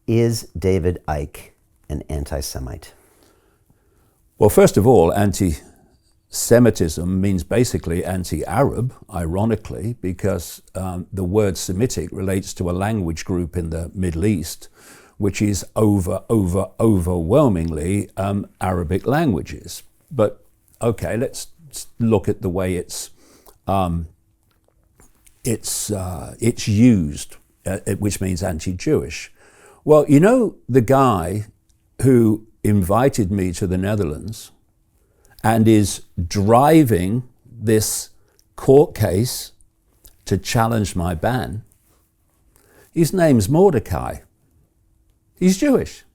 Is David Icke an anti-Semite? Well, first of all, anti-Semitism means basically anti-Arab, ironically, because the word Semitic relates to a language group in the Middle East, which is overwhelmingly Arabic languages. But okay, let's look at the way it's used, which means anti-Jewish. Well, you know, the guy who invited me to the Netherlands and is driving this court case to challenge my ban, his name's Mordecai. He's Jewish.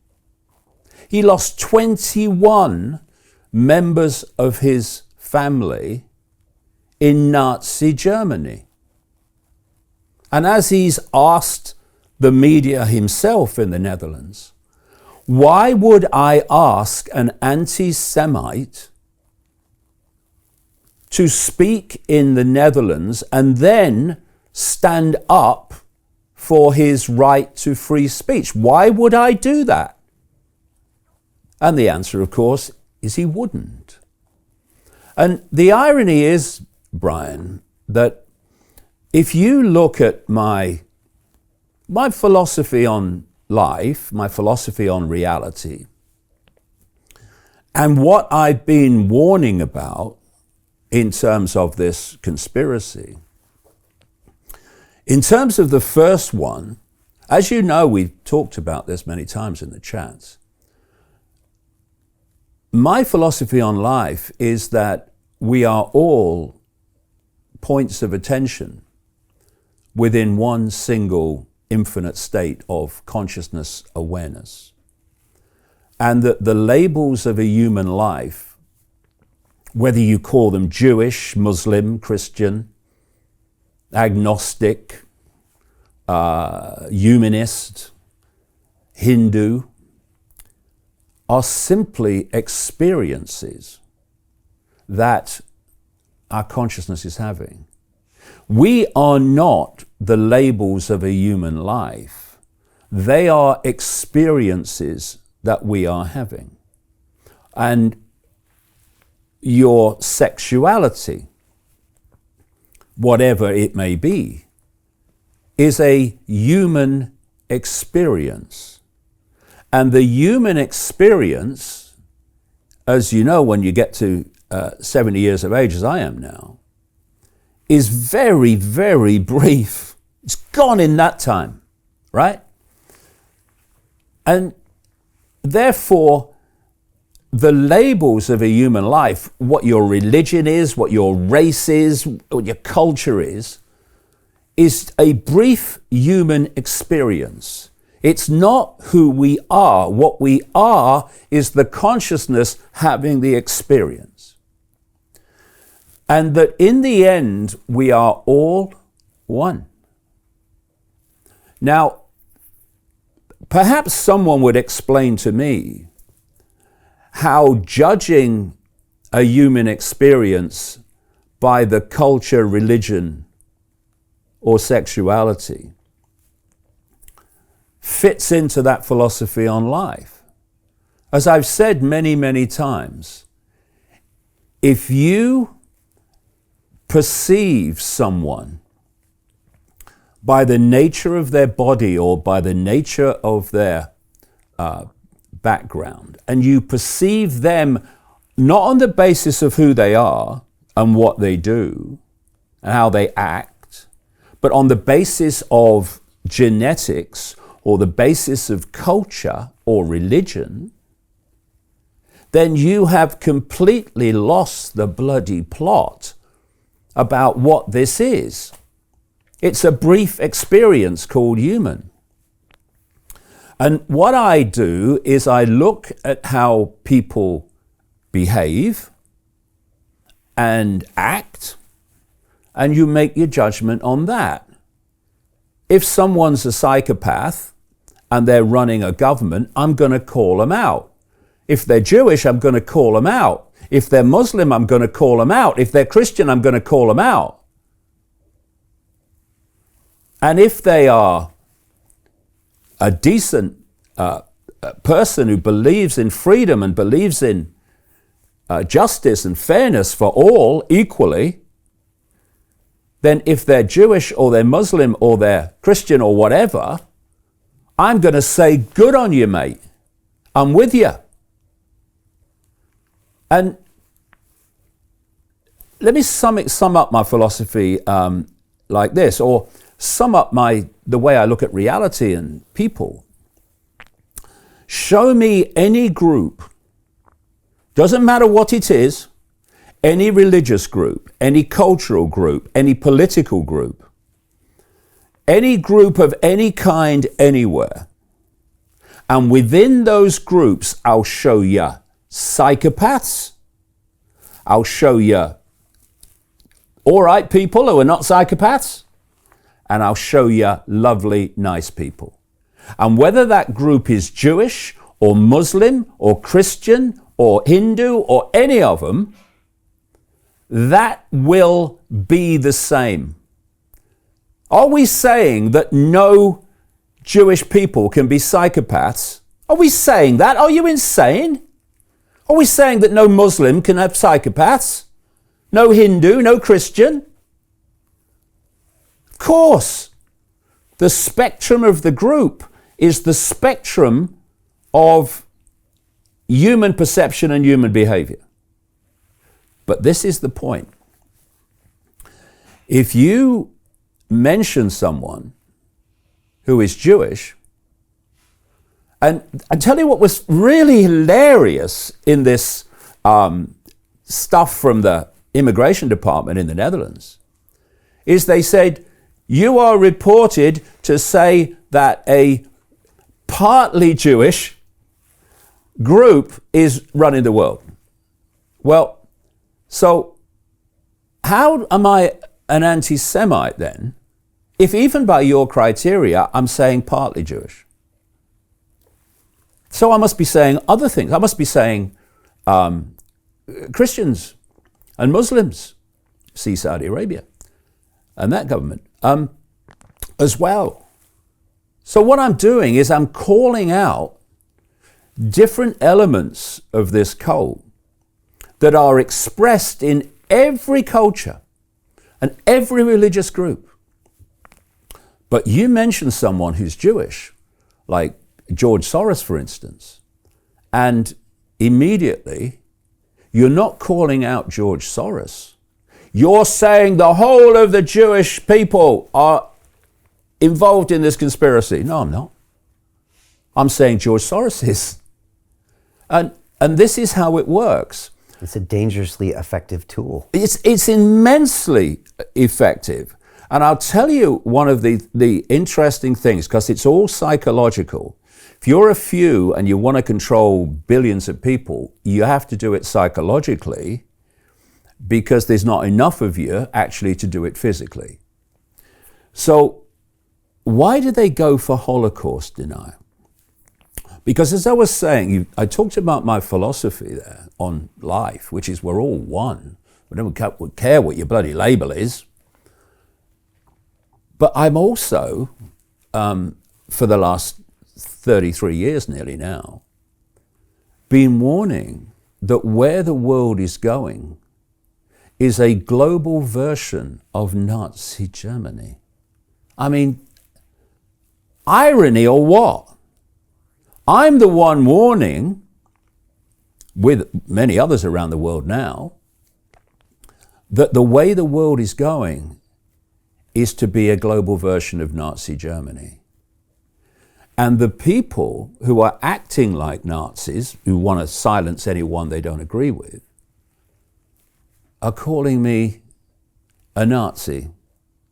He lost 21 members of his family in Nazi Germany. And as he's asked the media himself in the Netherlands, why would I ask an anti-Semite to speak in the Netherlands and then stand up for his right to free speech? Why would I do that? And the answer, of course, is he wouldn't. And the irony is, Brian, that if you look at my philosophy on life, my philosophy on reality, and what I've been warning about in terms of this conspiracy, in terms of the first one, as you know, we've talked about this many times in the chats, my philosophy on life is that we are all points of attention within one single infinite state of consciousness awareness. And that the labels of a human life, whether you call them Jewish, Muslim, Christian, agnostic, humanist, Hindu, are simply experiences that our consciousness is having. We are not the labels of a human life. They are experiences that we are having. And your sexuality, whatever it may be, is a human experience. And the human experience, as you know, when you get to 70 years of age, as I am now, is very, very brief. It's gone in that time, right? And therefore, the labels of a human life, what your religion is, what your race is, what your culture is a brief human experience. It's not who we are. What we are is the consciousness having the experience. And that in the end, we are all one. Now, perhaps someone would explain to me how judging a human experience by the culture, religion, or sexuality fits into that philosophy on life. As I've said many, many times, if you perceive someone by the nature of their body or by the nature of their background, and you perceive them not on the basis of who they are and what they do and how they act, but on the basis of genetics or the basis of culture or religion, then you have completely lost the bloody plot about what this is. It's a brief experience called human. And what I do is I look at how people behave and act, and you make your judgment on that. If someone's a psychopath and they're running a government, I'm going to call them out. If they're Jewish, I'm going to call them out. If they're Muslim, I'm going to call them out. If they're Christian, I'm going to call them out. And if they are a decent person who believes in freedom and believes in justice and fairness for all equally, then if they're Jewish or they're Muslim or they're Christian or whatever, I'm going to say, good on you, mate. I'm with you. And let me sum up my philosophy like this, or sum up the way I look at reality and people. Show me any group, doesn't matter what it is, any religious group, any cultural group, any political group, any group of any kind anywhere, and within those groups I'll show you psychopaths, I'll show you all right people who are not psychopaths, and I'll show you lovely, nice people. And whether that group is Jewish or Muslim or Christian or Hindu or any of them, that will be the same. Are we saying that no Jewish people can be psychopaths? Are we saying that? Are you insane? Are we saying that no Muslim can have psychopaths? No Hindu, no Christian? Of course. The spectrum of the group is the spectrum of human perception and human behavior. But this is the point. If you mention someone who is Jewish, and I tell you what was really hilarious in this stuff from the immigration department in the Netherlands, is they said, you are reported to say that a partly Jewish group is running the world. Well, so how am I an anti-Semite then, if even by your criteria I'm saying partly Jewish? So I must be saying other things. I must be saying Christians and Muslims, see Saudi Arabia and that government as well. So what I'm doing is I'm calling out different elements of this cult that are expressed in every culture and every religious group. But you mention someone who's Jewish, like George Soros, for instance, and immediately you're not calling out George Soros. You're saying the whole of the Jewish people are involved in this conspiracy. No, I'm not. I'm saying George Soros is. And this is how it works. It's a dangerously effective tool. It's immensely effective. And I'll tell you one of the interesting things, because it's all psychological. If you're a few and you want to control billions of people, you have to do it psychologically, because there's not enough of you actually to do it physically. So why do they go for Holocaust denial? Because as I was saying, I talked about my philosophy there on life, which is we're all one. We don't care what your bloody label is. But I'm also, for the last 33 years nearly now, been warning that where the world is going is a global version of Nazi Germany. I mean, irony or what? I'm the one warning, with many others around the world now, that the way the world is going is to be a global version of Nazi Germany. And the people who are acting like Nazis, who want to silence anyone they don't agree with, are calling me a Nazi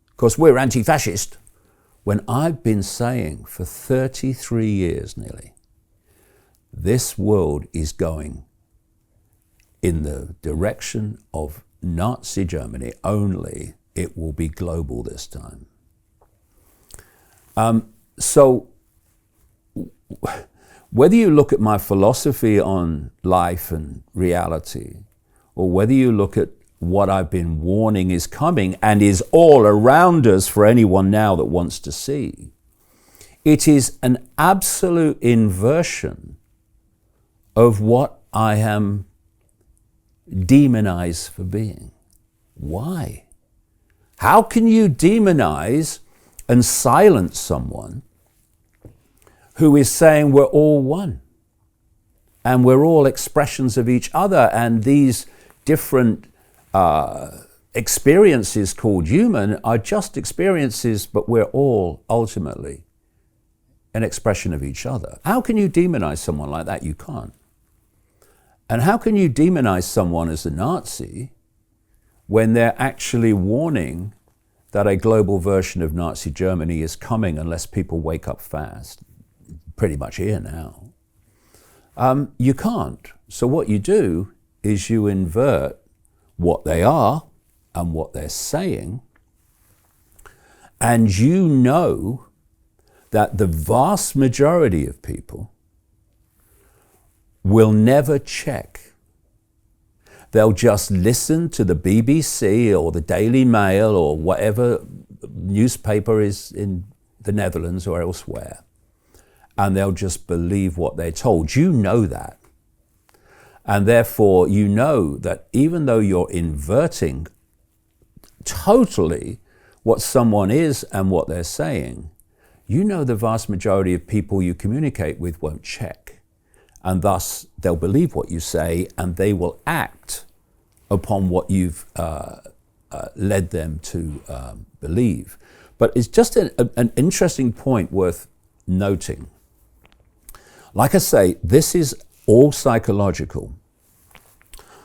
because we're anti-fascist, when I've been saying for 33 years nearly, this world is going in the direction of Nazi Germany, only it will be global this time. So whether you look at my philosophy on life and reality, or whether you look at what I've been warning is coming and is all around us for anyone now that wants to see, It is an absolute inversion of what I am demonized for being. Why? How can you demonize and silence someone who is saying we're all one and we're all expressions of each other, and these different experiences called human are just experiences, but we're all ultimately an expression of each other? How can you demonize someone like that? You can't. And how can you demonize someone as a Nazi when they're actually warning that a global version of Nazi Germany is coming unless people wake up fast? Pretty much here now. You can't. So what you do is you invert what they are and what they're saying, and you know that the vast majority of people will never check. They'll just listen to the BBC or the Daily Mail or whatever newspaper is in the Netherlands or elsewhere, and they'll just believe what they're told. You know that. And therefore, you know that even though you're inverting totally what someone is and what they're saying, you know the vast majority of people you communicate with won't check. And thus, they'll believe what you say, and they will act upon what you've led them to believe. But it's just an interesting point worth noting. Like I say, this is all psychological.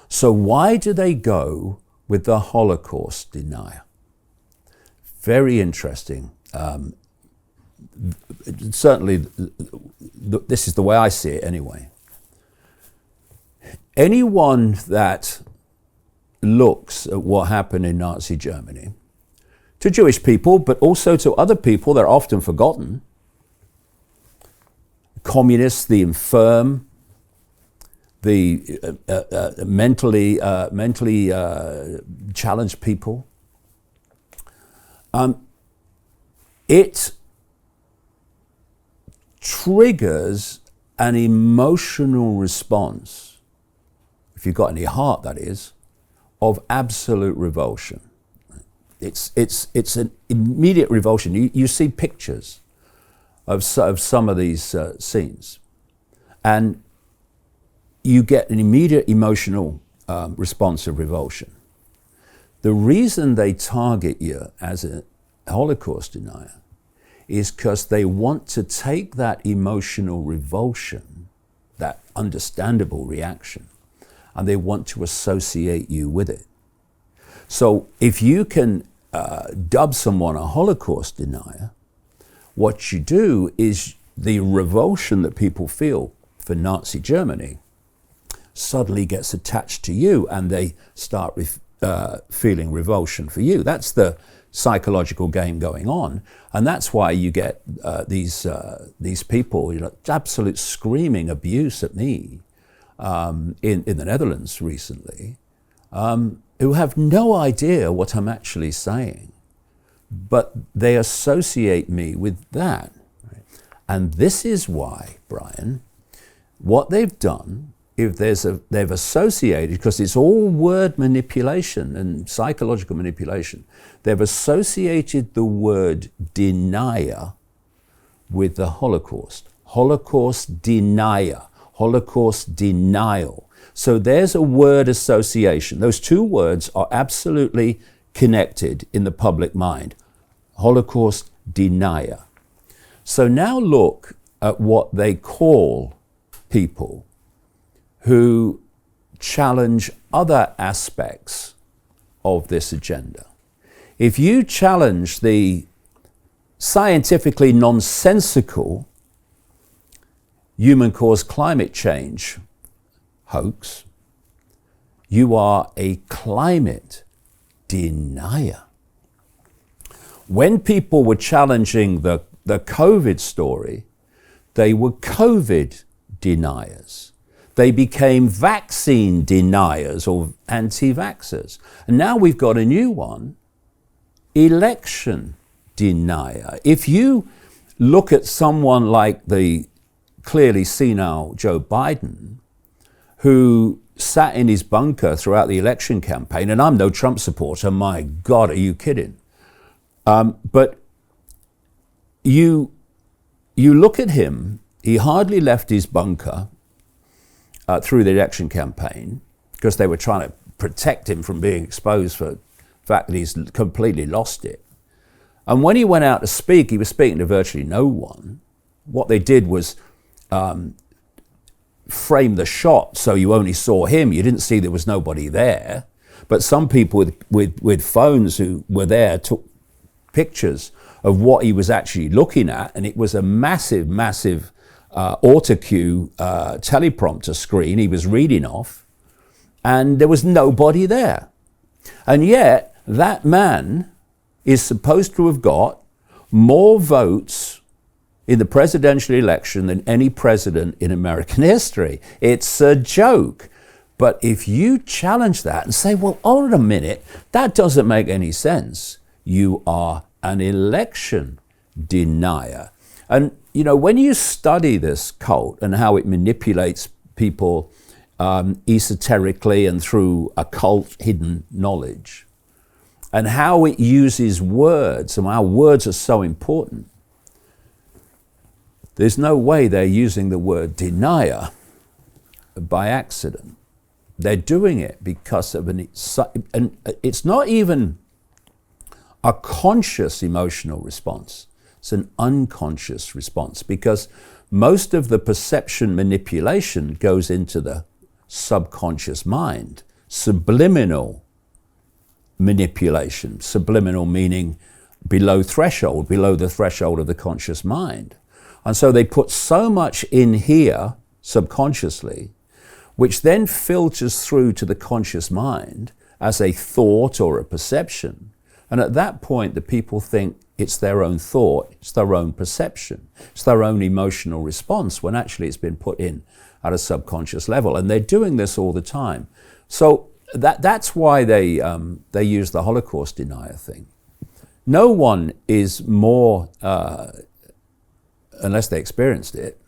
So why do they go with the Holocaust denier? Very interesting. Certainly, this is the way I see it anyway. Anyone that looks at what happened in Nazi Germany, to Jewish people, but also to other people that are often forgotten, communists, the infirm, the mentally challenged people, it triggers an emotional response, if you've got any heart, that is, of absolute revulsion. It's an immediate revulsion. You see pictures of some of these scenes, and you get an immediate emotional response of revulsion. The reason they target you as a Holocaust denier is because they want to take that emotional revulsion, that understandable reaction, and they want to associate you with it. So if you can dub someone a Holocaust denier, what you do is the revulsion that people feel for Nazi Germany suddenly gets attached to you, and they start feeling revulsion for you. That's the psychological game going on, and that's why you get these people, absolute screaming abuse at me in the Netherlands recently, who have no idea what I'm actually saying, but they associate me with that. And this is why, Brian, what they've done, if they've associated, because it's all word manipulation and psychological manipulation, they've associated the word denier with the Holocaust. Holocaust denier, Holocaust denial. So there's a word association. Those two words are absolutely connected in the public mind. Holocaust denier. So now look at what they call people who challenge other aspects of this agenda. If you challenge the scientifically nonsensical human-caused climate change hoax, you are a climate denier. When people were challenging the COVID story, they were COVID deniers. They became vaccine deniers or anti-vaxxers. And now we've got a new one, election denier. If you look at someone like the clearly senile Joe Biden, who sat in his bunker throughout the election campaign, and I'm no Trump supporter, my God, are you kidding? But you look at him, he hardly left his bunker through the election campaign because they were trying to protect him from being exposed for the fact that he's completely lost it. And when he went out to speak, he was speaking to virtually no one. What they did was frame the shot so you only saw him. You didn't see there was nobody there. But some people with phones who were there took pictures of what he was actually looking at, and it was a massive autocue teleprompter screen he was reading off, and there was nobody there. And yet that man is supposed to have got more votes in the presidential election than any president in American history. It's a joke. But if you challenge that and say, well, hold a minute, that doesn't make any sense, you are an election denier. And, you know, when you study this cult and how it manipulates people esoterically and through occult hidden knowledge, and how it uses words and how words are so important, there's no way they're using the word denier by accident. They're doing it because of and it's not even a conscious emotional response. It's an unconscious response, because most of the perception manipulation goes into the subconscious mind. Subliminal manipulation, subliminal meaning below the threshold of the conscious mind. And so they put so much in here subconsciously, which then filters through to the conscious mind as a thought or a perception. And at that point, the people think it's their own thought, it's their own perception, it's their own emotional response, when actually it's been put in at a subconscious level. And they're doing this all the time. So that's why they use the Holocaust denier thing. No one is more, unless they experienced it,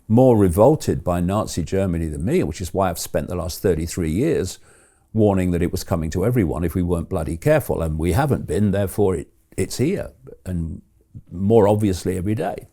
more revolted by Nazi Germany than me, which is why I've spent the last 33 years warning that it was coming to everyone if we weren't bloody careful. And we haven't been, therefore it's here, and more obviously every day.